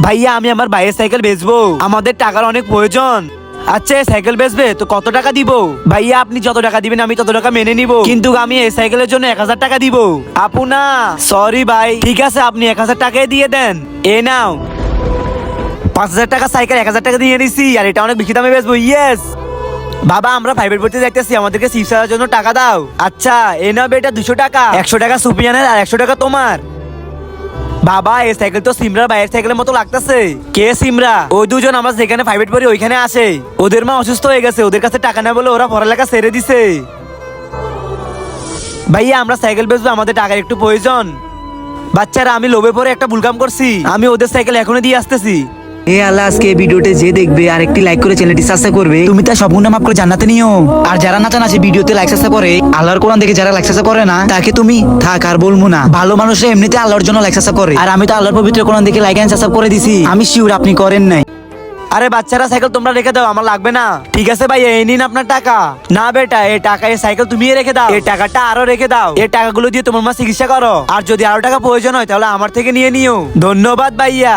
ভাইয়া আমি আমার ভাইয়ের সাইকেল বেচবো, আমাদের টাকার অনেক প্রয়োজন। আচ্ছা এই সাইকেল বেচবে তো কত টাকা দিব? ভাইয়া আপনি যত টাকা দিবেন আমি তত টাকা মেনে নিব, কিন্তু আমি এই সাইকেলের জন্য 1000 টাকা দিব। আপু না, সরি ভাই। ঠিক আছে আপনি 1000 টাকাই দিয়ে দেন। এ নাও 5000 টাকা সাইকেল 1000 টাকা দিয়ে নিছি, আর এটা অনেক বেশি দামে বেচবো। ইয়েস বাবা, আমরা প্রাইভেট পড়তে যাইতেছি, আমাদেরকে চিপস খাওয়ার জন্য টাকা দাও। আচ্ছা এ নাও বেটা 200 টাকা, 100 টাকা সুপিয়ানের আর 100 টাকা তোমার। বাবা এই সাইকেল তো সিমরার ভাইয়ের সাইকেলের মতো লাগতেছে। কে সিমরা? ওই দুজন আমরা যেখানে প্রাইভেট পড়ি ওইখানে আসে। ওদের মা অসুস্থ হয়ে গেছে, ওদের কাছে টাকা না বলে ওরা পড়ালেখা ছেড়ে দিছে। ভাইয়া আমরা সাইকেল বেচবো, আমাদের টাকার একটু প্রয়োজন। বাচ্চারা আমি লোভে পড়ে একটা ভুল কাম করছি, আমি ওদের সাইকেল এখনই দিয়ে আসতেছি। এ আল্লাহ, আজকে এই ভিডিওতে যে দেখবে আর একটি লাইক করে চ্যানেলটি সাবস্ক্রাইব করবে, তুমি তার সব গুনাহ মাফ করে জান্নাতে নিও। আর যারা না জানা ভিডিওতে লাইক সাবস্ক্রাইব করে, আল্লাহর কোরআন দেখে যারা লাইক সাবস্ক্রাইব করে না, তাকে তুমি থাক আর বলবো না। ভালো মানুষরা এমনিতে আল্লাহর জন্য লাইক সাবস্ক্রাইব করে, আর আমি তো আল্লাহর পবিত্র কোরআন দেখে লাইক এন্ড সাবস্ক্রাইব করে দিছি। আমি শিওর আপনি করেন নাই। আরে বাচ্চারা সাইকেল তোমরা রেখে দাও, আমার লাগবে না। ঠিক আছে ভাই, এই নিন আপনার টাকা। না বেটা, এই টাকা এই সাইকেল তুমি রেখে দাও, এই টাকাটা আরো রেখে দাও। এই টাকাগুলো দিয়ে তোমার মা চিকিৎসা করো, আর যদি আরো টাকা প্রয়োজন হয় তাহলে আমার থেকে নিয়ে নিও। ধন্যবাদ ভাইয়া।